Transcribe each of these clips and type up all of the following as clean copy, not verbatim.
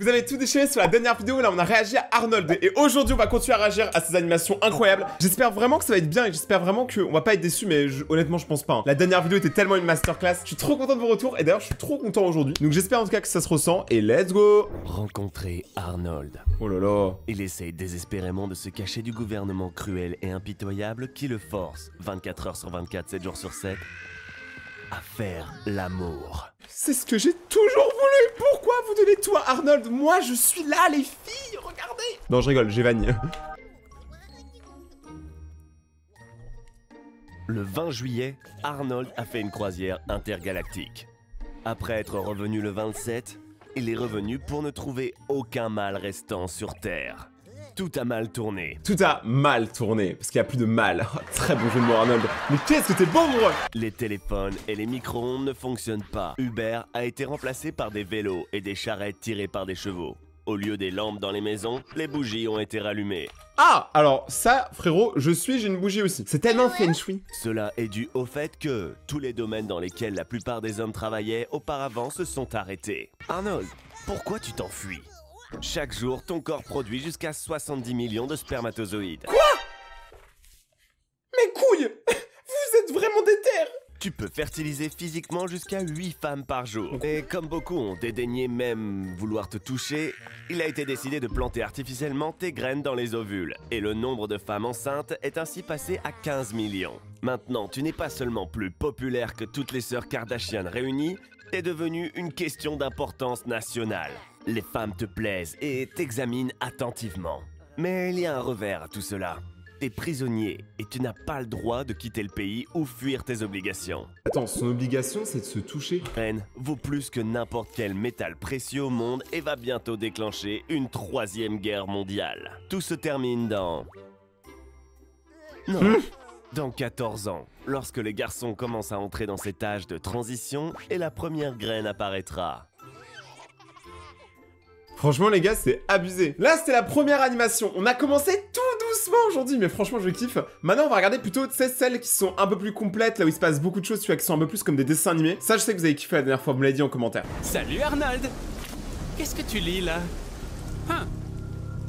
Vous avez tout déchiré sur la dernière vidéo, là on a réagi à Arnold. Et aujourd'hui on va continuer à réagir à ces animations incroyables. J'espère vraiment que ça va être bien et j'espère vraiment qu'on va pas être déçus. Mais honnêtement je pense pas hein. La dernière vidéo était tellement une masterclass. Je suis trop content de vos retours et d'ailleurs je suis trop content aujourd'hui. Donc j'espère en tout cas que ça se ressent et let's go. Rencontrer Arnold. Oh là là. Il essaye désespérément de se cacher du gouvernement cruel et impitoyable qui le force, 24 heures sur 24, 7 jours sur 7, à faire l'amour. C'est ce que j'ai toujours voulu. Pourquoi vous donnez tout à Arnold? Moi je suis là les filles, regardez. Non je rigole, j'ai vanille. Le 20 juillet, Arnold a fait une croisière intergalactique. Après être revenu le 27, il est revenu pour ne trouver aucun mâle restant sur Terre. Tout a mal tourné. Tout a mal tourné, parce qu'il n'y a plus de mal. Oh, très bon jeu de mots Arnold. Mais qu'est-ce que t'es bon mon ref. Les téléphones et les micro-ondes ne fonctionnent pas. Uber a été remplacé par des vélos et des charrettes tirées par des chevaux. Au lieu des lampes dans les maisons, les bougies ont été rallumées. Ah, alors ça, frérot, j'ai une bougie aussi. C'est tellement feng shui. Cela est dû au fait que tous les domaines dans lesquels la plupart des hommes travaillaient auparavant se sont arrêtés. Arnold, pourquoi tu t'enfuis? Chaque jour, ton corps produit jusqu'à 70 millions de spermatozoïdes. Quoi? Mes couilles. Vous êtes vraiment déter. Tu peux fertiliser physiquement jusqu'à 8 femmes par jour. Et comme beaucoup ont dédaigné même vouloir te toucher, il a été décidé de planter artificiellement tes graines dans les ovules. Et le nombre de femmes enceintes est ainsi passé à 15 millions. Maintenant, tu n'es pas seulement plus populaire que toutes les sœurs Kardashian réunies, t'es devenu une question d'importance nationale. Les femmes te plaisent et t'examinent attentivement. Mais il y a un revers à tout cela. T'es prisonnier et tu n'as pas le droit de quitter le pays ou fuir tes obligations. Attends, son obligation c'est de se toucher. Reine vaut plus que n'importe quel métal précieux au monde et va bientôt déclencher une 3e guerre mondiale. Tout se termine dans... Non, dans 14 ans, lorsque les garçons commencent à entrer dans cet âge de transition et la première graine apparaîtra. Franchement les gars, c'est abusé. Là c'était la première animation. On a commencé tout doucement aujourd'hui, mais franchement je kiffe. Maintenant on va regarder plutôt celles qui sont un peu plus complètes, là où il se passe beaucoup de choses, tu vois, qui sont un peu plus comme des dessins animés. Ça je sais que vous avez kiffé la dernière fois, vous me l'avez dit en commentaire. Salut Arnold. Qu'est-ce que tu lis là?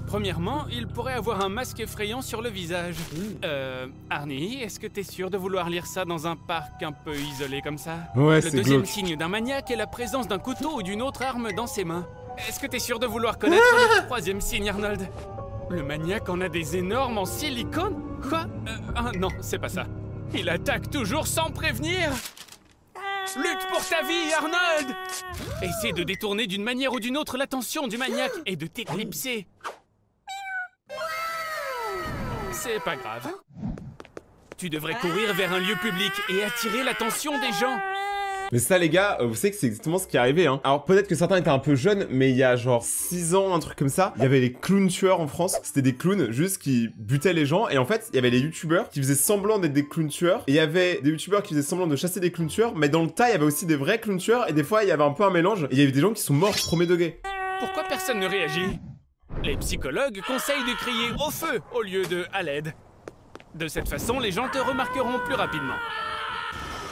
Premièrement, il pourrait avoir un masque effrayant sur le visage. Arnie, est-ce que t'es sûr de vouloir lire ça dans un parc un peu isolé comme ça? Ouais, Le c'est deuxième glauque. signe d'un maniaque est la présence d'un couteau ou d'une autre arme dans ses mains. Est-ce que t'es sûr de vouloir connaître le troisième signe, Arnold? Le maniaque en a des énormes en silicone? Quoi? Non, c'est pas ça. Il attaque toujours sans prévenir. Lutte pour ta vie, Arnold! Essaie de détourner d'une manière ou d'une autre l'attention du maniaque et de t'éclipser. C'est pas grave. Tu devrais courir vers un lieu public et attirer l'attention des gens. Mais ça les gars, vous savez que c'est exactement ce qui est arrivé hein. Alors peut-être que certains étaient un peu jeunes, mais il y a genre 6 ans, un truc comme ça, il y avait les clowns tueurs en France. C'était des clowns juste qui butaient les gens. Et en fait, il y avait les youtubeurs qui faisaient semblant d'être des clowns tueurs. Et il y avait des youtubeurs qui faisaient semblant de chasser des clowns tueurs. Mais dans le tas, il y avait aussi des vrais clowns tueurs. Et des fois, il y avait un peu un mélange. Et il y avait des gens qui sont morts premier degré. Pourquoi personne ne réagit? Les psychologues conseillent de crier au feu au lieu de à l'aide. De cette façon, les gens te remarqueront plus rapidement.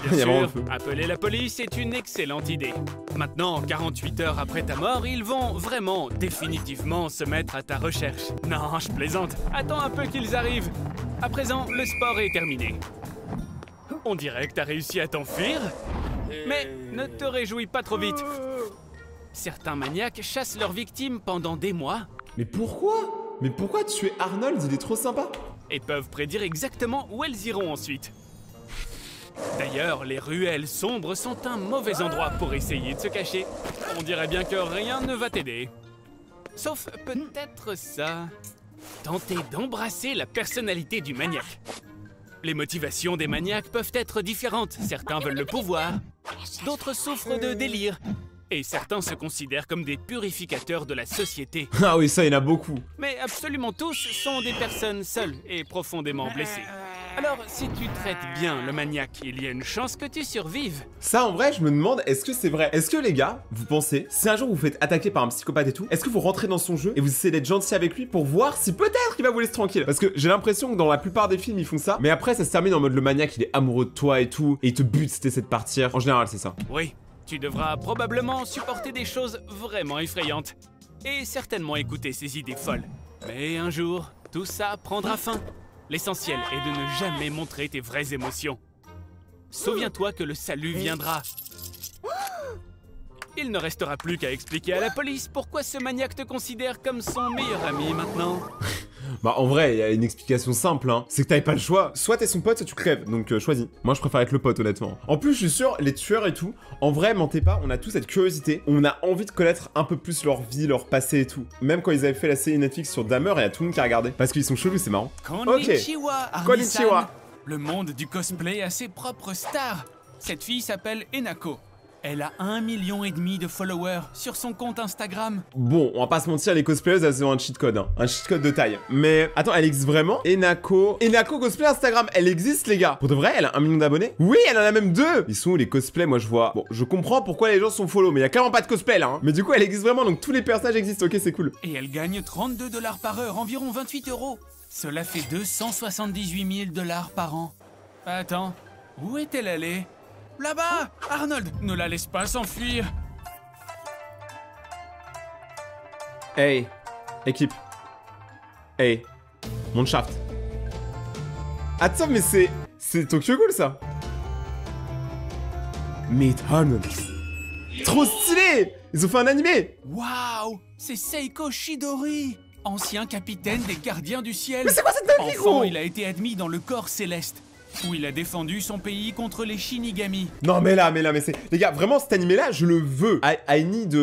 Il y a Bien vraiment sûr, le feu. appeler la police est une excellente idée. Maintenant, 48 heures après ta mort, ils vont vraiment, définitivement se mettre à ta recherche. Non, je plaisante. Attends un peu qu'ils arrivent. À présent, le sport est terminé. On dirait que t'as réussi à t'enfuir. Mais ne te réjouis pas trop vite. Certains maniaques chassent leurs victimes pendant des mois Mais pourquoi? Mais pourquoi tuer Arnold? Il est trop sympa. et peuvent prédire exactement où elles iront ensuite. D'ailleurs, les ruelles sombres sont un mauvais endroit pour essayer de se cacher. On dirait bien que rien ne va t'aider. Sauf peut-être ça. Tenter d'embrasser la personnalité du maniaque. Les motivations des maniaques peuvent être différentes. Certains veulent le pouvoir, d'autres souffrent de délire. Et certains se considèrent comme des purificateurs de la société. Ah oui, ça, il y en a beaucoup. Mais absolument tous sont des personnes seules et profondément blessées. Alors, si tu traites bien le maniaque, il y a une chance que tu survives. Ça, en vrai, je me demande, est-ce que c'est vrai? Est-ce que les gars, vous pensez, si un jour vous vous faites attaquer par un psychopathe et tout, est-ce que vous rentrez dans son jeu et vous essayez d'être gentil avec lui pour voir si peut-être il va vous laisser tranquille? Parce que j'ai l'impression que dans la plupart des films, ils font ça, mais après, ça se termine en mode le maniaque, il est amoureux de toi et tout, et il te bute si t'essaies de partir. En général, c'est ça. Oui, tu devras probablement supporter des choses vraiment effrayantes. et certainement écouter ses idées folles. Mais un jour, tout ça prendra fin. L'essentiel est de ne jamais montrer tes vraies émotions. Souviens-toi que le salut viendra. Il ne restera plus qu'à expliquer à la police pourquoi ce maniaque te considère comme son meilleur ami maintenant. Bah en vrai, il y a une explication simple, hein. C'est que t'avais pas le choix. Soit t'es son pote, soit tu crèves. Donc choisis. Moi, je préfère être le pote, honnêtement. En plus, je suis sûr, les tueurs et tout, en vrai, mentez pas, on a tous cette curiosité. On a envie de connaître un peu plus leur vie, leur passé et tout. Même quand ils avaient fait la série Netflix sur Dahmer, il y a tout le monde qui a regardé. Parce qu'ils sont chelous, c'est marrant. Konnichiwa, Armi-san. Konnichiwa. Le monde du cosplay a ses propres stars. Cette fille s'appelle Enako. Elle a 1,5 million de followers sur son compte Instagram. Bon, on va pas se mentir, les cosplayers, elles ont un cheat code, hein. Un cheat code de taille. Mais, attends, elle existe vraiment? Enako cosplay Instagram, elle existe, les gars. Pour de vrai, elle a 1 million d'abonnés? Oui, elle en a même 2. Ils sont où les cosplays? Moi, je vois... Bon, je comprends pourquoi les gens sont follow, mais il y a clairement pas de cosplay, là, hein. Mais du coup, elle existe vraiment, donc tous les personnages existent, ok, c'est cool. Et elle gagne 32 $ par heure, environ 28 €. Cela fait 278 000 $ par an. Attends, où est-elle allée? Là-bas! Arnold, ne la laisse pas s'enfuir! Hey, équipe. Hey, mon shaft. Attends, mais c'est Tokyo Ghoul, ça. Meet Arnold. Trop stylé! Ils ont fait un animé! Waouh! C'est Seiko Shidori! Ancien capitaine des gardiens du ciel! Mais c'est quoi cette dinguerie, Enfant, gros? il a été admis dans le corps céleste, où il a défendu son pays contre les Shinigami. Non mais là c'est... Les gars, vraiment cet animé là, je le veux. I need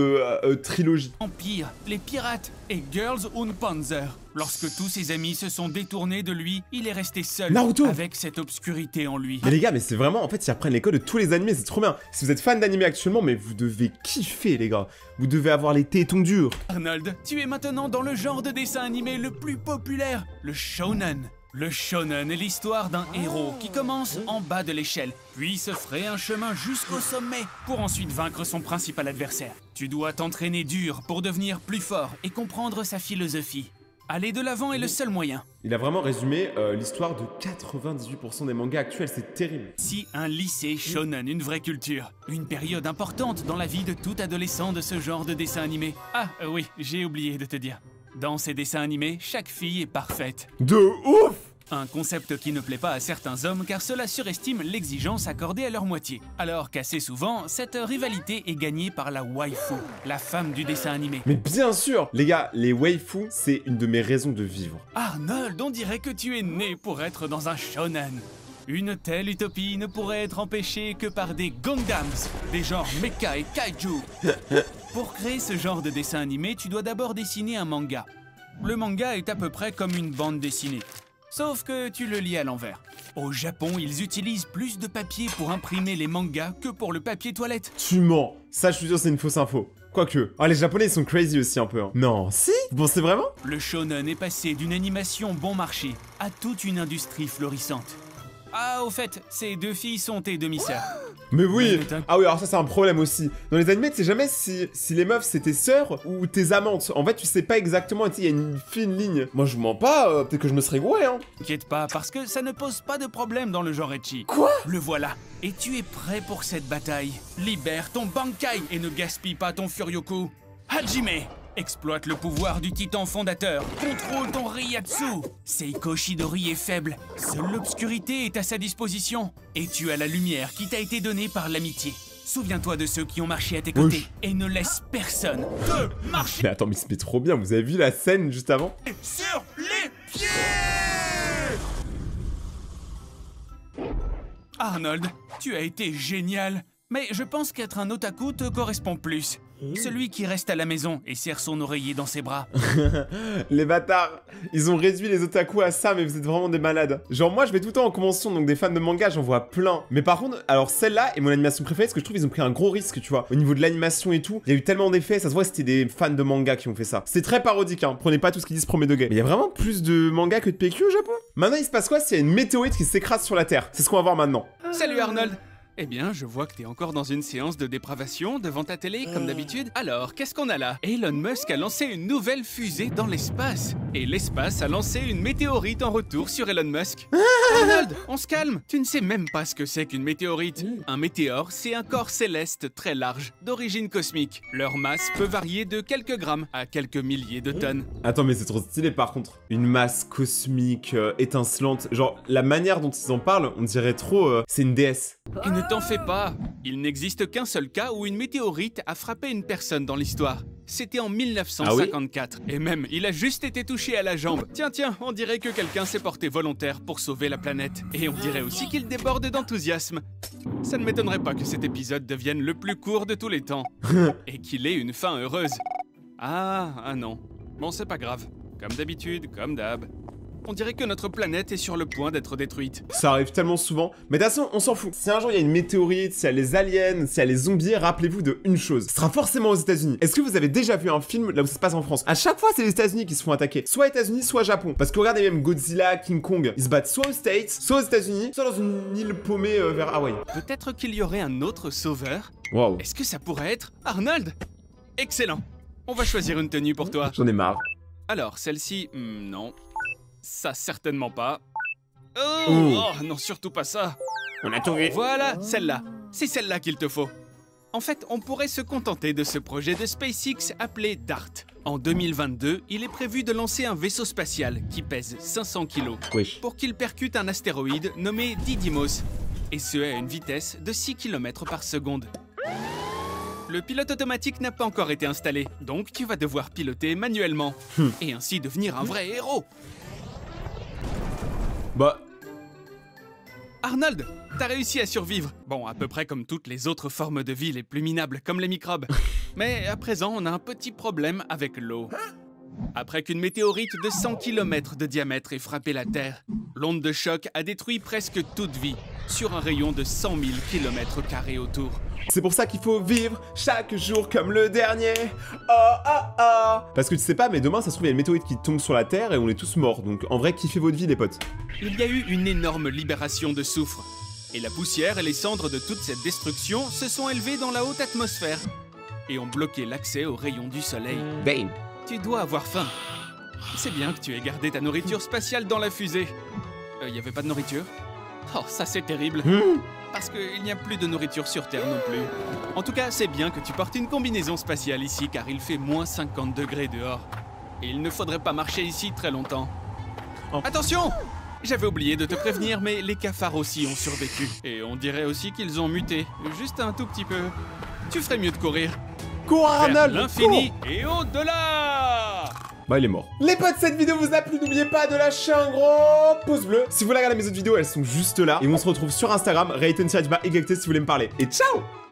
trilogie. Empire, les pirates et Girls und Panzer. Lorsque tous ses amis se sont détournés de lui, il est resté seul. Naruto. Avec cette obscurité en lui. Mais les gars, mais c'est vraiment... En fait, ils apprennent les codes de tous les animés, c'est trop bien. Si vous êtes fan d'animé actuellement, mais vous devez kiffer, les gars. Vous devez avoir les tétons durs. Arnold, tu es maintenant dans le genre de dessin animé le plus populaire, le shonen. Le shonen est l'histoire d'un héros qui commence en bas de l'échelle, puis se fraye un chemin jusqu'au sommet pour ensuite vaincre son principal adversaire. Tu dois t'entraîner dur pour devenir plus fort et comprendre sa philosophie. Aller de l'avant est le seul moyen. Il a vraiment résumé l'histoire de 98% des mangas actuels, c'est terrible. Si un lycée shonen, une vraie culture, une période importante dans la vie de tout adolescent de ce genre de dessin animé. Ah oui, j'ai oublié de te dire. Dans ces dessins animés, chaque fille est parfaite. De ouf! Un concept qui ne plaît pas à certains hommes car cela surestime l'exigence accordée à leur moitié. Alors qu'assez souvent, cette rivalité est gagnée par la waifu, la femme du dessin animé. Mais bien sûr! Les gars, les waifus, c'est une de mes raisons de vivre. Arnold, on dirait que tu es né pour être dans un shonen. Une telle utopie ne pourrait être empêchée que par des Gundams, des genres mecha et kaiju. Pour créer ce genre de dessin animé, tu dois d'abord dessiner un manga. Le manga est à peu près comme une bande dessinée. Sauf que tu le lis à l'envers. Au Japon, ils utilisent plus de papier pour imprimer les mangas que pour le papier toilette. Tu mens! Ça, je suis sûr, c'est une fausse info. Quoique. Ah, les japonais, ils sont crazy aussi un peu, hein. Non, si? Vous pensez vraiment? Le shonen est passé d'une animation bon marché à toute une industrie florissante. Ah, au fait, ces deux filles sont tes demi-sœurs. Mais oui! Mais Ah oui, alors ça c'est un problème aussi. Dans les animés, tu sais jamais si les meufs c'est tes sœurs ou tes amantes. En fait, tu sais pas exactement, tu sais, il y a une fine ligne. Moi je mens pas, peut-être que je me serais gouré, hein. T'inquiète pas, parce que ça ne pose pas de problème dans le genre ecchi. Quoi? Le voilà. Et tu es prêt pour cette bataille. Libère ton Bankai et ne gaspille pas ton Furyoku. Hajime! Exploite le pouvoir du titan fondateur. Contrôle ton Ryatsu. Seiko Shidori est faible. Seule l'obscurité est à sa disposition. Et tu as la lumière qui t'a été donnée par l'amitié. Souviens-toi de ceux qui ont marché à tes côtés. Wesh. Et ne laisse personne te marcher Mais attends, mais il se met trop bien, vous avez vu la scène juste avant? sur les pieds. Arnold, tu as été génial. Mais je pense qu'être un otaku te correspond plus. Celui qui reste à la maison et serre son oreiller dans ses bras. Les bâtards, ils ont réduit les otaku à ça, mais vous êtes vraiment des malades. Genre moi je vais tout le temps en convention, donc des fans de manga j'en vois plein. Mais par contre, alors celle-là est mon animation préférée parce que je trouve qu'ils ont pris un gros risque, tu vois. Au niveau de l'animation et tout, il y a eu tellement d'effets, ça se voit c'était des fans de manga qui ont fait ça. C'est très parodique, hein, prenez pas tout ce qu'ils disent premier degré. Mais il y a vraiment plus de manga que de PQ au Japon. Maintenant il se passe quoi s'il y a une météorite qui s'écrase sur la Terre? C'est ce qu'on va voir maintenant. Salut Arnold. Eh bien, je vois que t'es encore dans une séance de dépravation devant ta télé, comme d'habitude. Alors, qu'est-ce qu'on a là? Elon Musk a lancé une nouvelle fusée dans l'espace. Et l'espace a lancé une météorite en retour sur Elon Musk. Arnold, on se calme. Tu ne sais même pas ce que c'est qu'une météorite. Un météore, c'est un corps céleste très large, d'origine cosmique. Leur masse peut varier de quelques grammes à quelques milliers de tonnes. Attends, mais c'est trop stylé par contre. Une masse cosmique, étincelante. Genre, la manière dont ils en parlent, on dirait trop... c'est une déesse. Et ne t'en fais pas. Il n'existe qu'un seul cas où une météorite a frappé une personne dans l'histoire. C'était en 1954. Ah oui? Et même, il a juste été touché à la jambe. Tiens, on dirait que quelqu'un s'est porté volontaire pour sauver la planète. Et on dirait aussi qu'il déborde d'enthousiasme. Ça ne m'étonnerait pas que cet épisode devienne le plus court de tous les temps. Et qu'il ait une fin heureuse. Ah non. Bon, c'est pas grave. Comme d'habitude, comme d'hab. On dirait que notre planète est sur le point d'être détruite. Ça arrive tellement souvent. Mais de toute façon, on s'en fout. Si un jour il y a une météorite, s'il y a les aliens, s'il y a les zombies, rappelez-vous de une chose. Ce sera forcément aux États-Unis. Est-ce que vous avez déjà vu un film là où ça se passe en France? À chaque fois, c'est les États-Unis qui se font attaquer. Soit États-Unis, soit Japon. Parce que regardez même Godzilla, King Kong, ils se battent soit aux States, soit aux États-Unis, soit dans une île paumée vers Hawaï. Peut-être qu'il y aurait un autre sauveur. Waouh. Est-ce que ça pourrait être Arnold? Excellent. On va choisir une tenue pour toi. J'en ai marre. Alors, celle-ci, non. Ça, certainement pas. Oh non, surtout pas ça. On a tout vu. Voilà, celle-là. C'est celle-là qu'il te faut. En fait, on pourrait se contenter de ce projet de SpaceX appelé DART. En 2022, il est prévu de lancer un vaisseau spatial qui pèse 500 kg pour qu'il percute un astéroïde nommé Didymos, et ce à une vitesse de 6 km par seconde. Le pilote automatique n'a pas encore été installé, donc tu vas devoir piloter manuellement, et ainsi devenir un vrai héros. Bah... Arnold, t'as réussi à survivre. Bon, à peu près comme toutes les autres formes de vie les plus minables, comme les microbes. Mais à présent, on a un petit problème avec l'eau. Après qu'une météorite de 100 km de diamètre ait frappé la Terre, l'onde de choc a détruit presque toute vie, sur un rayon de 100 000 km² autour. C'est pour ça qu'il faut vivre chaque jour comme le dernier. Parce que tu sais pas, mais demain, ça se trouve, il y a une météorite qui tombe sur la Terre et on est tous morts. Donc en vrai, kiffez votre vie, les potes. Il y a eu une énorme libération de soufre. Et la poussière et les cendres de toute cette destruction se sont élevées dans la haute atmosphère et ont bloqué l'accès aux rayons du soleil. Bam. Tu dois avoir faim. C'est bien que tu aies gardé ta nourriture spatiale dans la fusée. Y avait pas de nourriture? Oh, ça c'est terrible. Parce qu'il n'y a plus de nourriture sur Terre non plus. En tout cas, c'est bien que tu portes une combinaison spatiale ici, car il fait moins 50 degrés dehors. Et il ne faudrait pas marcher ici très longtemps. Oh. Attention! J'avais oublié de te prévenir, mais les cafards aussi ont survécu. Et on dirait aussi qu'ils ont muté, juste un tout petit peu. Tu ferais mieux de courir. Cours, Arnold! L'infini et au-delà! Bah, il est mort. Les potes, cette vidéo vous a plu, n'oubliez pas de lâcher un gros pouce bleu. Si vous voulez regarder mes autres vidéos, elles sont juste là. Et on se retrouve sur Instagram, Rayton_YGT si vous voulez me parler. Et ciao!